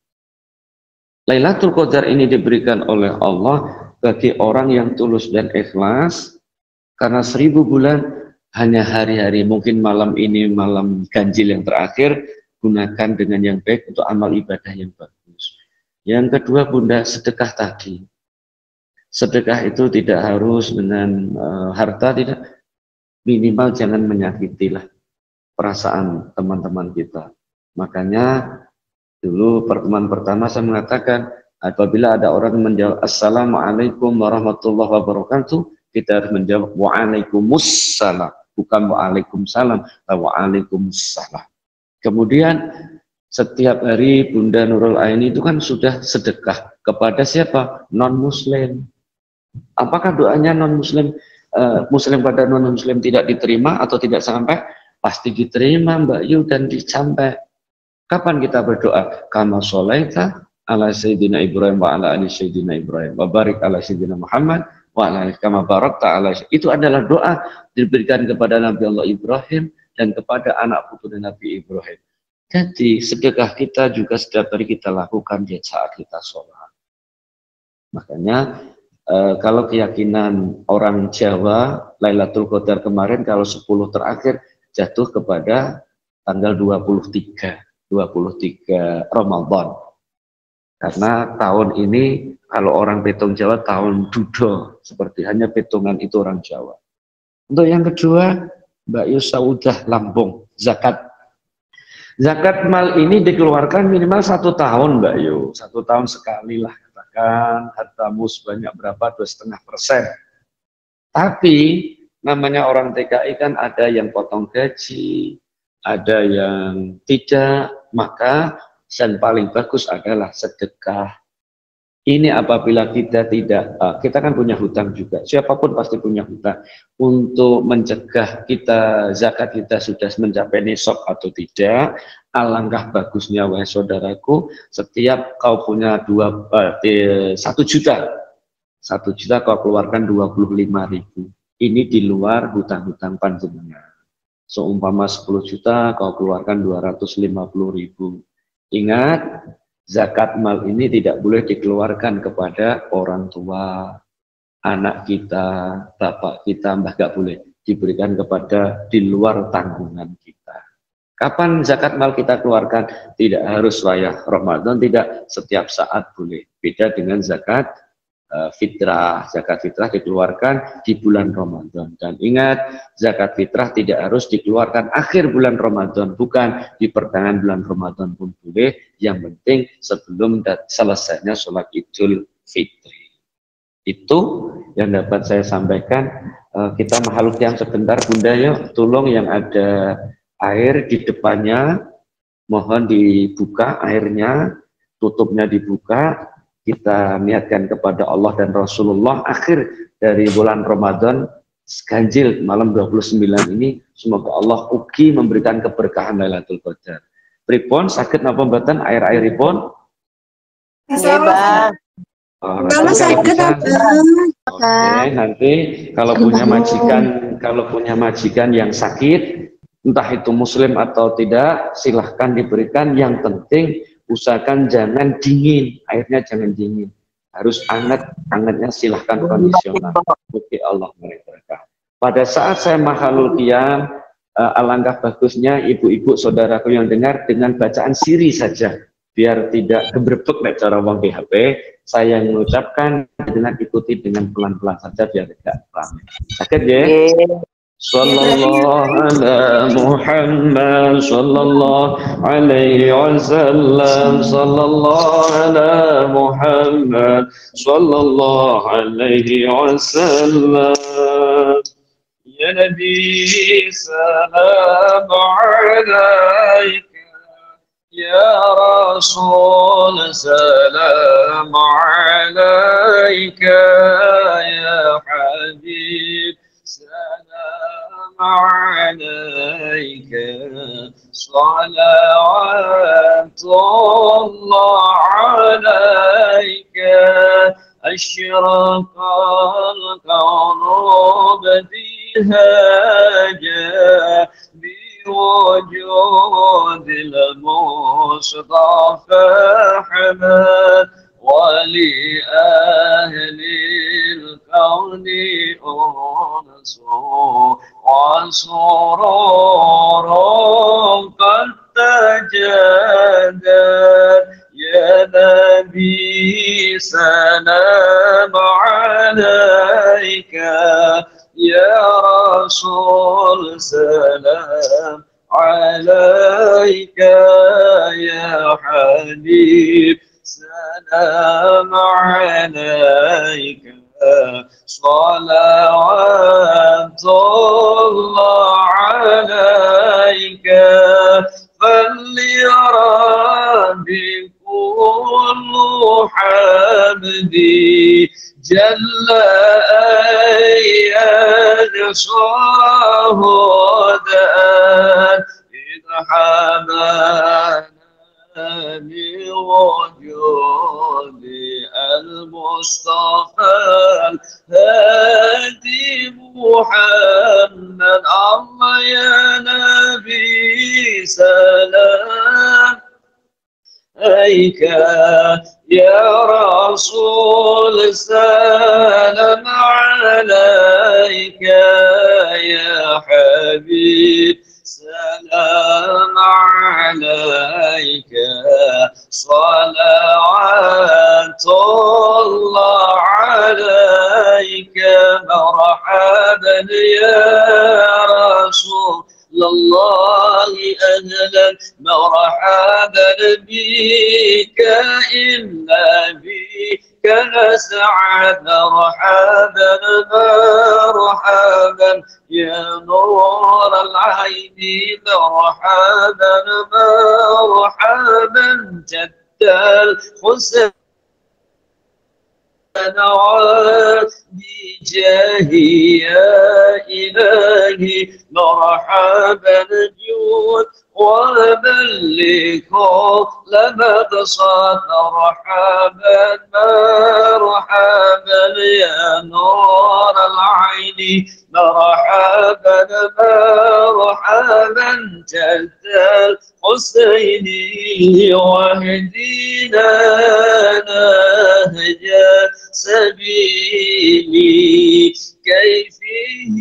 Lailatul Qadar ini diberikan oleh Allah bagi orang yang tulus dan ikhlas, karena 1000 bulan hanya hari-hari, mungkin malam ini malam ganjil yang terakhir, gunakan dengan yang baik untuk amal ibadah yang bagus. Yang kedua, Bunda, sedekah tadi. Sedekah itu tidak harus dengan harta, tidak, minimal jangan menyakitilah perasaan teman-teman kita. Makanya dulu pertemuan pertama saya mengatakan, apabila ada orang menjawab Assalamualaikum warahmatullahi wabarakatuh, kita harus menjawab Waalaikumsalam, bukan Waalaikumsalam, Waalaikumsalam. Kemudian setiap hari Bunda Nurul Aini itu kan sudah sedekah kepada siapa? Non-muslim. Apakah doanya non-muslim, muslim pada non-muslim tidak diterima atau tidak sampai? Pasti diterima, Mbak Yu, dan disampai. Kapan kita berdoa? Kama sholaita ala Sayyidina Ibrahim wa ala ali Sayyidina Ibrahim wa barik ala Sayyidina Muhammad wa ala ali kama barakta ala. Itu adalah doa diberikan kepada Nabi Allah Ibrahim dan kepada anak putu Nabi Ibrahim. Jadi sedekah kita juga setiap hari kita lakukan di saat kita sholat. Makanya kalau keyakinan orang Jawa, Lailatul Qadar kemarin kalau 10 terakhir jatuh kepada tanggal 23 Ramadan. Karena tahun ini kalau orang petung Jawa tahun Dudo, seperti hanya petungan itu orang Jawa. Untuk yang kedua, Mbak Yusaudah Lampung, zakat. Zakat mal ini dikeluarkan minimal 1 tahun, Mbak Yu. 1 tahun sekali lah, katakan hartamu sebanyak berapa, 2,5%. Tapi namanya orang TKI kan ada yang potong gaji, ada yang tidak, maka yang paling bagus adalah sedekah. Ini apabila kita tidak, kita kan punya hutang juga, siapapun pasti punya hutang. Untuk mencegah kita, zakat kita sudah mencapai nisab atau tidak, alangkah bagusnya wahai saudaraku, setiap kau punya 1 juta, 1 juta kau keluarkan 25.000. Ini di luar hutang-hutang panjenengan. Seumpama 10 juta kau keluarkan 250.000. Ingat, zakat mal ini tidak boleh dikeluarkan kepada orang tua, anak kita, bapak kita, mbah, gak boleh diberikan kepada di luar tanggungan kita. Kapan zakat mal kita keluarkan? Tidak harus wayah Ramadan, tidak setiap saat boleh. Beda dengan zakat fitrah. Zakat fitrah dikeluarkan di bulan Ramadan. Dan ingat, zakat fitrah tidak harus dikeluarkan akhir bulan Ramadan, bukan di pertengahan bulan Ramadan pun boleh. Yang penting sebelum selesainya sholat Idul Fitri. Itu yang dapat saya sampaikan. Kita makhluk yang sebentar, Bunda, yuk tolong yang ada air di depannya, mohon dibuka airnya, tutupnya dibuka. Kita niatkan kepada Allah dan Rasulullah akhir dari bulan Ramadan ganjil malam 29 ini, semoga Allah ugi memberikan keberkahan Lailatul Qadar. Pripun sakit napa mboten air-airipun? Iya, Bang. Kalau sakit Oke, nanti kalau punya majikan yang sakit, entah itu muslim atau tidak, silahkan diberikan. Yang penting usahakan jangan dingin, airnya jangan dingin, harus hangatnya silahkan kondisional. Bagi Allah mereka. Pada saat saya makhluk qiyam, alangkah bagusnya ibu-ibu saudaraku yang dengar dengan bacaan siri saja, biar tidak gebrebek nek cara wong di HP. Saya mengucapkan dengan ikuti dengan pelan-pelan saja biar tidak ramai. Sakit ya? Sallallahu ala Muhammad sallallahu alaihi wasallam, sallallahu ala Muhammad sallallahu alaihi wasallam. Ya Nabi salam alaika, ya Rasul salam alaika, ya Habib salam alaika, salawatullah alaika, asyraqal qawnu badihaja بوجود المصطفى حمد ولأهل الكون أنس وسرور قد تجدد يا نبي سلام عليك، يا رسول سلام عليك، يا حبيب سلام عليك، صلوات الله عليك، فليرى بكل حمدي جل ينصره دان إذ حمانا بوجود المصطفى الهادي محمد. الله يا نبي سلام عليك، يا رسول سلام عليك، يا حبيب سلام عليك، صلوات الله عليك. مرحبا يا رسول الله أهلا مرحبا بك، إنا بك نسعد مرحبا مرحبا يا نور العين مرحبا مرحبا جد الحسن بجاهي يا إلهي مرحبا جود وبلغ لمقصد مرحبا مرحبا يا نور العين مرحبا مرحبا جد الحسين واهدينا نهج سبيلي كيفه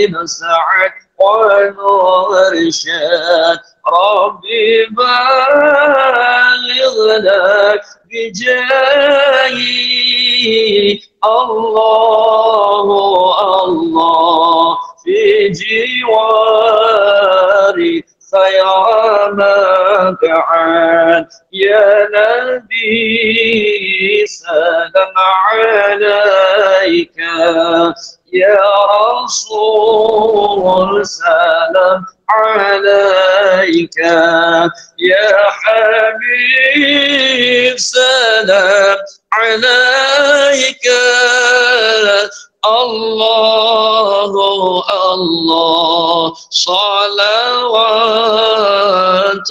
نسعد ونور إرشاد ربي بلغنا بجاهي الله الله في جواري خير مكان يا نبي سلام عليك يا رسول سلام عليك يا حبيب سلام عليك الله الله صلوات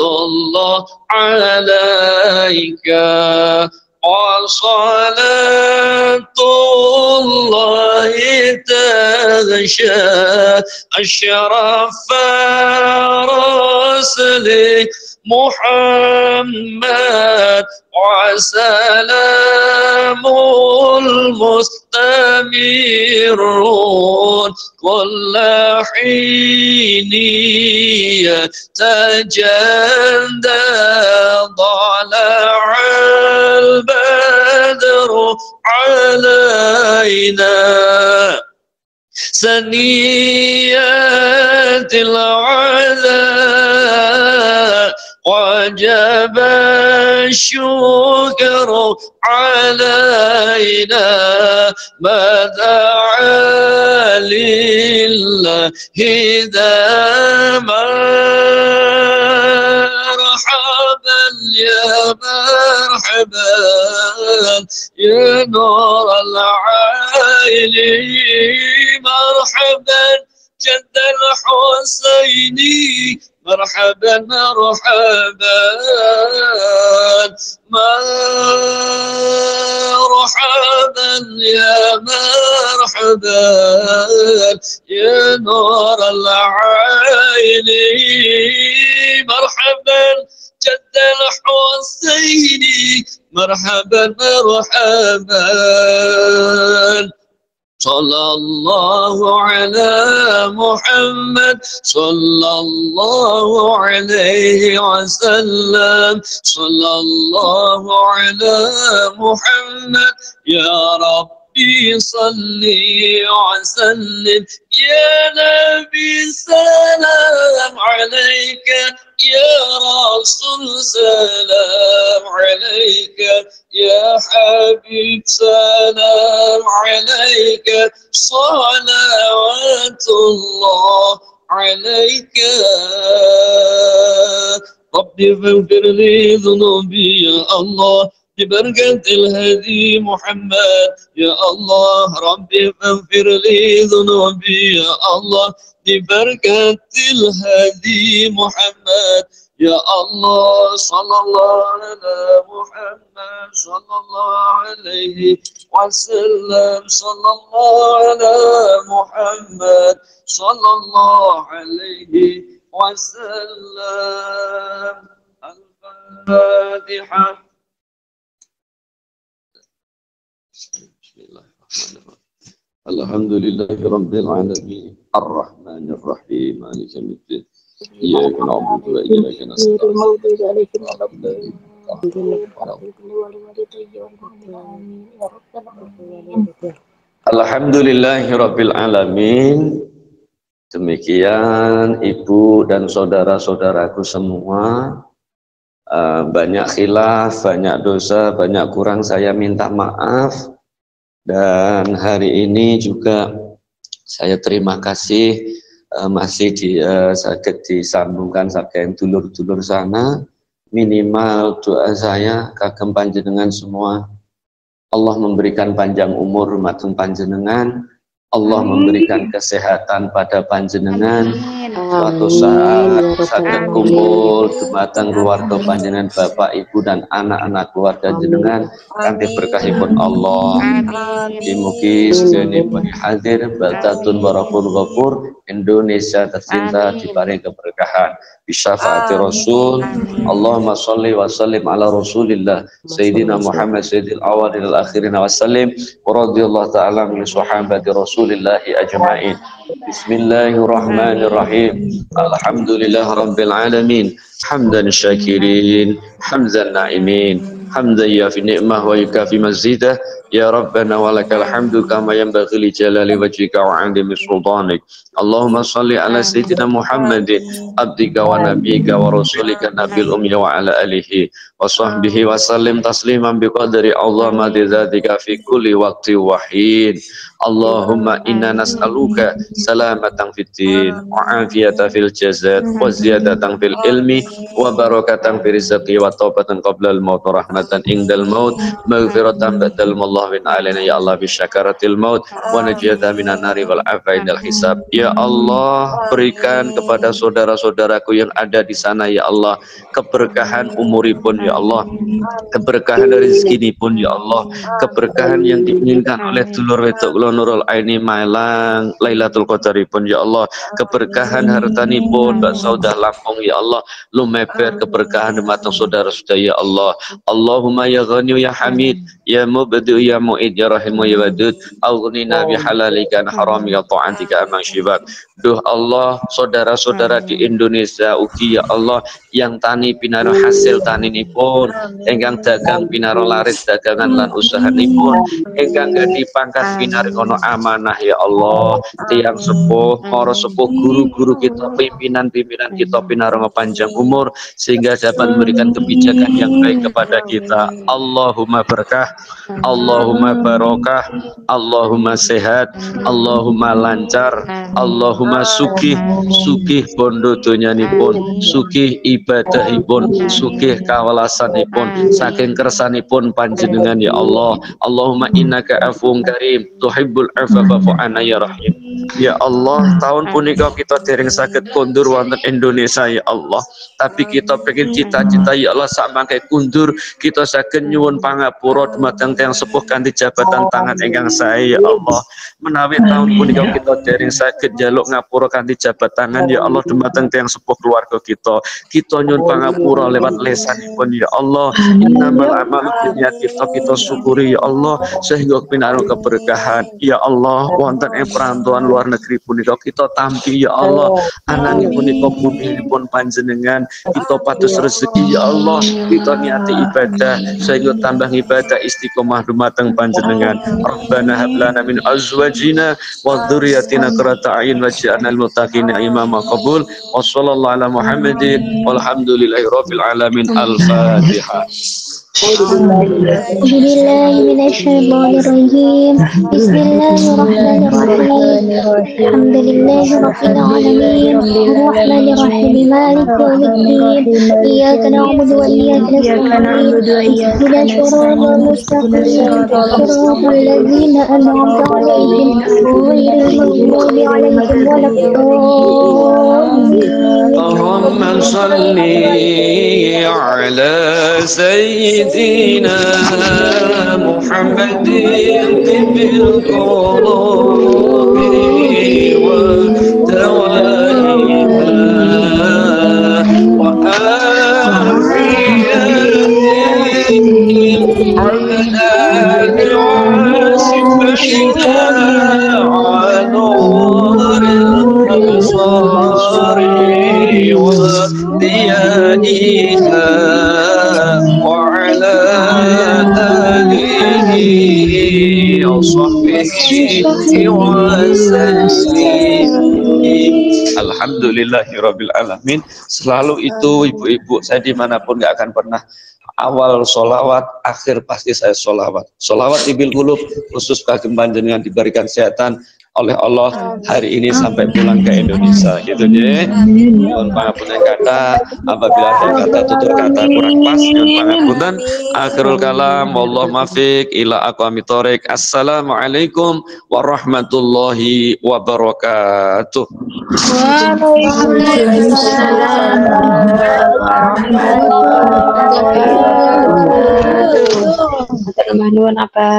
الله عليك وصلاة الله تغشى أشرف رسل محمد وسلام المستمرون كل حين يتجدد طلع البدر علينا سنيات العذاب وجب الشكر علينا ما دعا لله ذا مرحبا يا مرحبا يا نور العين مرحبا جد الحسيني مرحبا مرحبا مرحبا يا مرحبا يا نور العين مرحبا جد الحسيني مرحبا مرحبا صلى الله على محمد صلى الله عليه وسلم صلى الله على محمد يا ربي صلي وسلم يا نبي سلام عليك يا رسول سلام عليك يا حبيب سلام عليك صلوات الله عليك ربي فاغفر لي ذنوبي يا الله ببركة الهدي محمد يا الله ربي فاغفر لي ذنوبي يا الله ببركة الهدي محمد يا الله صلى الله على محمد صلى الله عليه وسلم صلى الله على محمد صلى الله عليه وسلم الفاتحة. بسم الله الرحمن الرحيم الحمد لله رب العالمين الرحمن الرحيم مالك يوم الدين إياك نعبد وإياك نستعين Alhamdulillahirabbil alamin. Demikian ibu dan saudara-saudaraku semua, banyak khilaf, banyak dosa, banyak kurang saya minta maaf. Dan hari ini juga saya terima kasih masih sakit disambungkan saking dulur-dulur sana. Minimal doa saya kagem panjenengan semua, Allah memberikan panjang umur matung panjenengan, Allah memberikan kesehatan pada panjenengan. Suatu saat saged kumpul dumateng keluarga panjenengan, bapak, ibu dan anak-anak keluarga jenengan kanthi berkahipun Allah. Mugi segenipun hadir baldatun warahul ghafur, Indonesia tercinta diparingi keberkahan bisyafaati Rasul. Allahumma sholli wa sallim ala Rasulillah Sayyidina Muhammad sayyidil awwalil akhirin wa sallim wa radhiyallahu ta'ala min sahabati Rasul rasulillahi ajma'in. Bismillahirrahmanirrahim. Alhamdulillah rabbil alamin. Hamdan syakirin, hamdan na'imin, hamdan yafi ni'mah wa yukafi mazidah. Ya Rabbana walakal hamdu kama yanbaghi li jalali wajhika wa 'azimi sultanik. Allahumma salli ala sayyidina Muhammadin abdika wa nabiyyika wa rasulika nabil ummi wa ala alihi wa sahbihi wa sallim tasliman biqadri azamati dzatika fi kulli waqti wa hin. Allahumma inna nas'aluka salamatan fid din wa afiyatan fil jasad wa ziyadatan fil ilmi wa barakatan fil rizqi wa taubatan qabla al maut rahmatan indal maut maghfiratan ba'dal maut alaina ya Allah bi syakaratil maut wa najata minan nari wal afa indal hisab. Ya Allah, berikan kepada saudara-saudaraku yang ada di sana ya Allah keberkahan umuripun ya Allah, keberkahan rezeki pun ya Allah, keberkahan yang diinginkan oleh dulur wedok kula Nurul Aini Malang Lailatul Qadaripun ya Allah, keberkahan hartanipun Mbak Saudah Lampung ya Allah, lumeber keberkahan dumateng saudara-saudara ya Allah. Allahumma ya Ghani ya Hamid ya Mubdi ya Mu'id ya Rahimu ya Wadud aghnina bi halalika an haramika ta'atika amang syibak. Duh Allah, saudara-saudara di Indonesia ugi ya Allah yang tani pinaro hasil taninipun, engkang dagang pinaro laris dagangan lan usahanipun, engkang gadi pangkat pinari ono amanah ya Allah, tiang sepuh, para sepuh guru-guru kita, pimpinan-pimpinan kita pinaro panjang umur sehingga dapat memberikan kebijakan yang baik kepada kita. Allahumma berkah, Allahumma barokah, Allahumma sehat, Allahumma lancar, Allahumma sugih, sugih bondo donyanipun, sugih ibadahipun, sugih kawelasanipun, saking kersanipun panjenengan ya Allah. Allahumma innaka afuwun karim tuhibbul afwa fa'fu anna ya rahim. Ya Allah, tahun punika kita dereng saged kondur wonten Indonesia ya Allah, tapi kita pengen cita-cita ya Allah sak mangke kundur kita saged nyuwun pangapura dumateng tiyang sepuh kanthi jabatan tangan ingkang sae ya Allah. Menawi tahun punika kita dereng saged njaluk ngapura kanthi jabat tangan ya Allah dumateng tiyang sepuh keluarga kita nyuwun pangapura lewat lesanipun ya Allah. Innamal a'malu binniyat, kita syukuri ya Allah sehingga pinaring keberkahan ya Allah wonten ing perantauan luar negeri punika kita tampi ya Allah, ananging punika punipun panjenengan kita pados rezeki ya Allah, kita niati ibadah sehingga tambah ibadah istiqomah dumateng panjenengan. Rabbana hab lana min azwajina wa dzurriyyatina qurrata a'yun waj'alna lil muttaqina imama. Qabul wa sallallahu ala Muhammadin walhamdulillahi rabbil alamin. Al-Fatihah. Bismillahirrahmanirrahim. Bismillahirrahmanirrahim. Alhamdulillahi rabbil alamin. Arrahmanirrahim. Maliki yaumiddin. Iyyaka na'budu wa iyyaka nasta'in. Ihdinas siratal mustaqim. Siratal ladzina an'amta 'alaihim ghairil maghdubi 'alaihim waladdallin. Allahumma shalli ala sayyidina Muhammadin tibbil qulubi wa dawaiha wa afiyatihim ala wasifina anuril absari wa diyaiha وعلى آله وصحبه وسلم. Alhamdulillahirabbil alamin. Selalu itu ibu-ibu saya dimanapun nggak akan pernah awal sholawat, akhir pasti saya sholawat. Sholawat ibil qulub khusus bagi panjenengan diberikan kesehatan oleh Allah hari ini sampai pulang ke Indonesia gitu ya. Mohon pangapunten kata apabila ada kata tutur kata kurang pas, mohon pangapunten. Akhirul kalam wallahu muwaffiq ila aqwamit thoriq. Assalamualaikum warahmatullahi wabarakatuh. Waalaikumsalam warahmatullahi wabarakatuh. Nuwun apa?